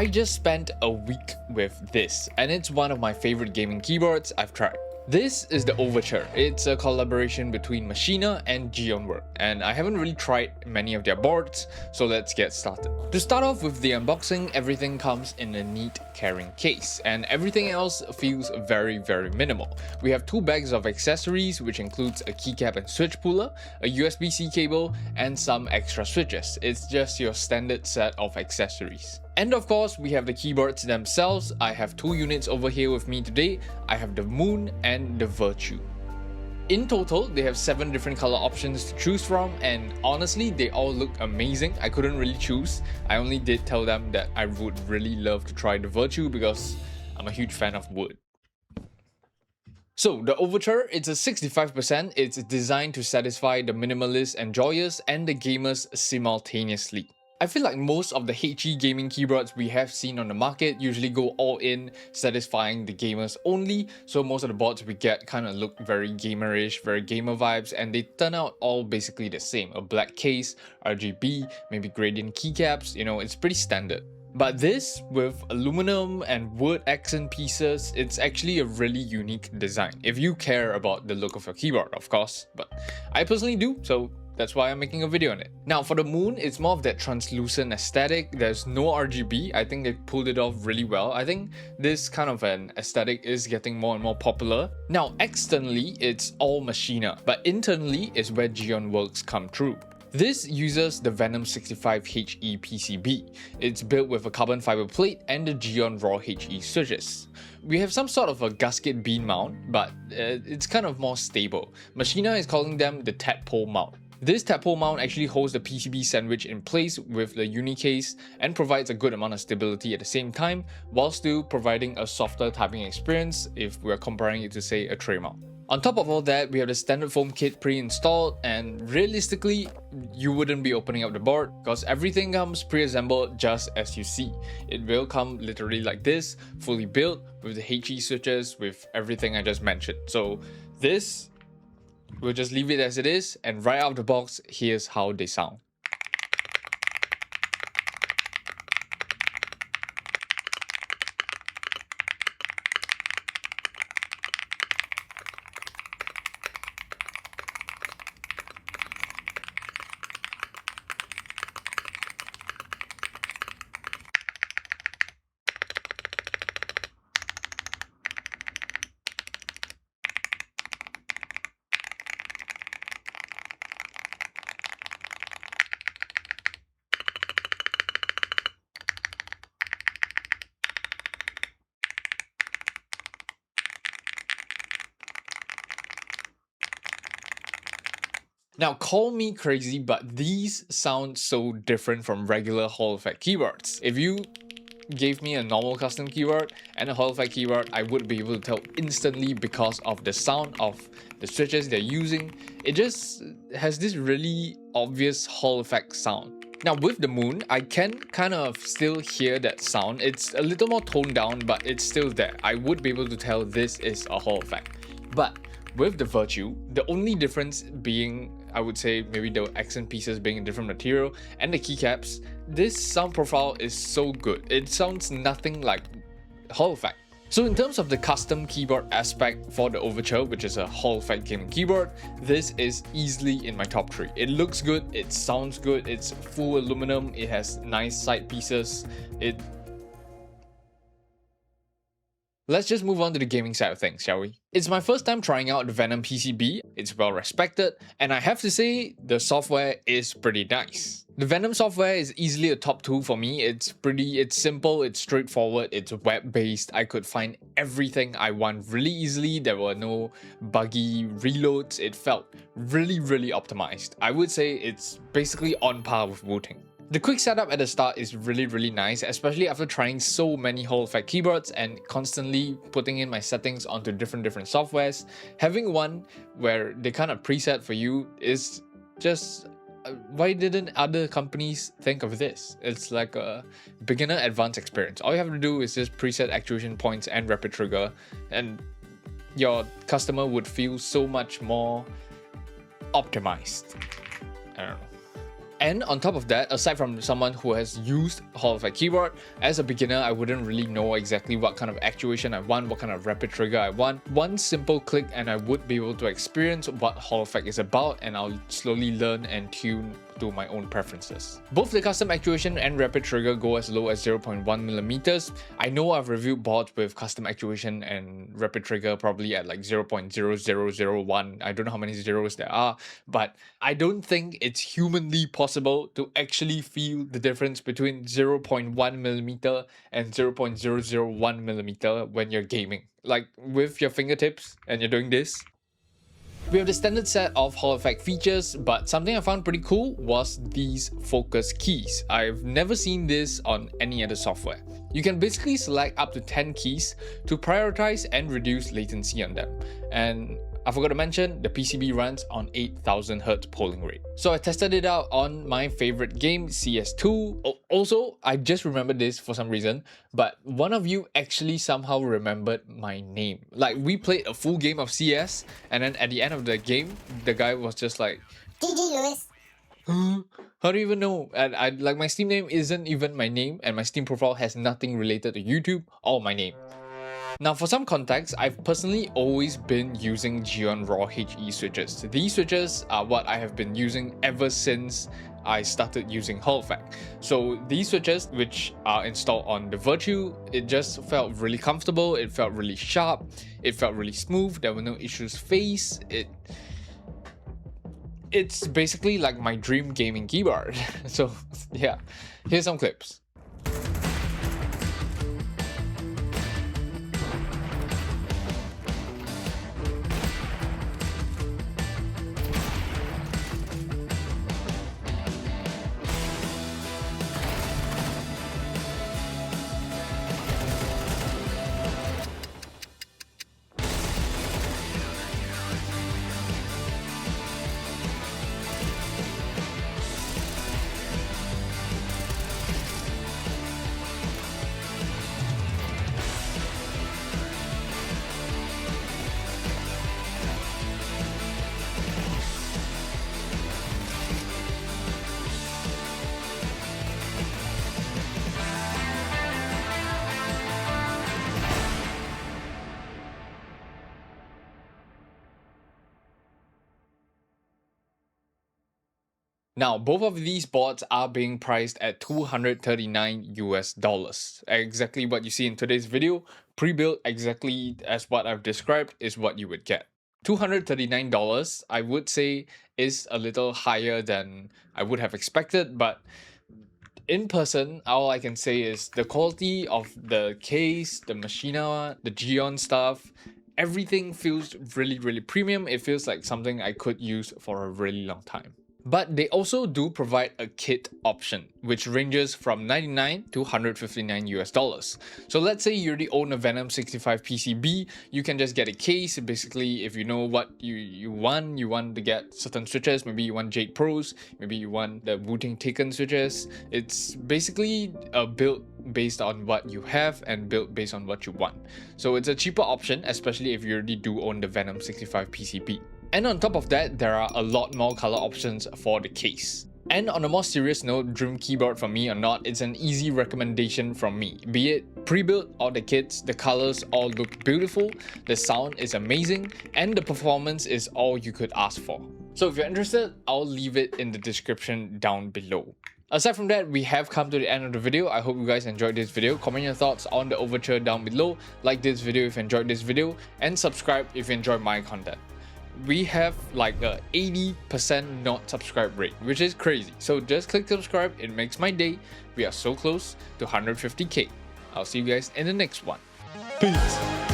I just spent a week with this, and it's one of my favorite gaming keyboards I've tried. This is the Overture. It's a collaboration between Machina and Geonwork, and I haven't really tried many of their boards, so let's get started. To start off with the unboxing, everything comes in a neat carrying case, and everything else feels very minimal. We have 2 bags of accessories, which includes a keycap and switch puller, a USB-C cable, and some extra switches. It's just your standard set of accessories. And of course, we have the keyboards themselves. I have 2 units over here with me today. I have the Moon and the Virtue. In total, they have 7 different color options to choose from, and honestly, they all look amazing. I couldn't really choose. I only did tell them that I would really love to try the Virtue because I'm a huge fan of wood. So the Overture, it's a 65%. It's designed to satisfy the minimalist enjoyers and the gamers simultaneously. I feel like most of the HE gaming keyboards we have seen on the market usually go all in, satisfying the gamers only, so most of the boards we get kind of look very gamerish, very gamer vibes, and they turn out all basically the same. A black case, RGB, maybe gradient keycaps, you know, it's pretty standard. But this, with aluminum and wood accent pieces, it's actually a really unique design, if you care about the look of your keyboard, of course, but I personally do, so that's why I'm making a video on it. Now for the Moon, it's more of that translucent aesthetic. There's no RGB. I think they pulled it off really well. I think this kind of an aesthetic is getting more and more popular. Now externally, it's all Machina, but internally is where Geonworks come through. This uses the Venom 65HE PCB. It's built with a carbon fiber plate and the Geon Raw HE switches. We have some sort of a gasket bean mount, but it's kind of more stable. Machina is calling them the tadpole mount. This tadpole mount actually holds the PCB sandwich in place with the uni case and provides a good amount of stability at the same time, while still providing a softer typing experience if we're comparing it to, say, a tray mount. On top of all that, we have the standard foam kit pre-installed, and realistically, you wouldn't be opening up the board because everything comes pre-assembled just as you see. It will come literally like this, fully built with the HE switches, with everything I just mentioned. So this, we'll just leave it as it is, and right out of the box, here's how they sound. Now call me crazy, but these sound so different from regular Hall effect keyboards. If you gave me a normal custom keyboard and a Hall effect keyboard, I would be able to tell instantly because of the sound of the switches they're using. It just has this really obvious Hall effect sound. Now with the Moon, I can kind of still hear that sound. It's a little more toned down, but it's still there. I would be able to tell this is a Hall effect. But with the Virtue, the only difference being, I would say, maybe the accent pieces being a different material and the keycaps, this sound profile is so good. It sounds nothing like Hall effect. So in terms of the custom keyboard aspect for the Overture, which is a Hall effect gaming keyboard, this is easily in my top 3. It looks good, it sounds good, it's full aluminum, it has nice side pieces. Let's just move on to the gaming side of things, shall we? It's my first time trying out the Venom PCB, it's well respected, and I have to say, the software is pretty nice. The Venom software is easily a top 2 for me. It's simple, it's straightforward, it's web-based. I could find everything I want really easily. There were no buggy reloads. It felt really optimized. I would say it's basically on par with Wu-Tang. The quick setup at the start is really nice, especially after trying so many Hall effect keyboards and constantly putting in my settings onto different softwares. Having one where they kind of preset for you is just... why didn't other companies think of this? It's like a beginner advanced experience. All you have to do is just preset actuation points and rapid trigger, and your customer would feel so much more optimized. I don't know. And on top of that, aside from someone who has used Hall Effect keyboard, as a beginner, I wouldn't really know exactly what kind of actuation I want, what kind of rapid trigger I want. One simple click and I would be able to experience what Hall Effect is about, and I'll slowly learn and tune to my own preferences. Both the custom actuation and rapid trigger go as low as 0.1 millimeters. I know I've reviewed boards with custom actuation and rapid trigger probably at like 0.0001. I don't know how many zeros there are, but I don't think it's humanly possible to actually feel the difference between 0.1 millimeter and 0.001 millimeter when you're gaming. Like with your fingertips and you're doing this. We have the standard set of Hall Effect features, but something I found pretty cool was these focus keys. I've never seen this on any other software. You can basically select up to 10 keys to prioritize and reduce latency on them. And I forgot to mention, the PCB runs on 8000Hz polling rate. So I tested it out on my favorite game, CS2. Also, I just remembered this for some reason, but one of you actually somehow remembered my name. Like, we played a full game of CS, and then at the end of the game, the guy was just like, GG, Lewis. How do you even know? And like, my Steam name isn't even my name, and my Steam profile has nothing related to YouTube or my name. Now, for some context, I've personally always been using Xeon Raw HE switches. These switches are what I have been using ever since I started using Hall Effect. So these switches, which are installed on the Virtue, it just felt really comfortable, it felt really sharp, it felt really smooth, there were no issues faced. It's basically like my dream gaming keyboard. So yeah, here's some clips. Now, both of these boards are being priced at $239 US. Exactly what you see in today's video, pre-built exactly as what I've described is what you would get. $239, I would say, is a little higher than I would have expected, but in person, all I can say is the quality of the case, the Machina, the Xeon stuff, everything feels really premium. It feels like something I could use for a really long time. But they also do provide a kit option, which ranges from $99 to $159 US. So let's say you already own a Venom 65 PCB, you can just get a case. Basically, if you know what you want to get certain switches, maybe you want Jade Pros, maybe you want the Wu-Tang Taken switches. It's basically a build based on what you have and built based on what you want. So it's a cheaper option, especially if you already do own the Venom 65 PCB. And on top of that, there are a lot more color options for the case. And on a more serious note, dream keyboard for me or not, it's an easy recommendation from me. Be it pre-built or the kits, the colors all look beautiful, the sound is amazing, and the performance is all you could ask for. So if you're interested, I'll leave it in the description down below. Aside from that, we have come to the end of the video. I hope you guys enjoyed this video. Comment your thoughts on the Overture down below, like this video if you enjoyed this video, and subscribe if you enjoy my content. We have like a 80% not subscribe rate, which is crazy. So just click subscribe, it makes my day. We are so close to 150k. I'll see you guys in the next one. Peace.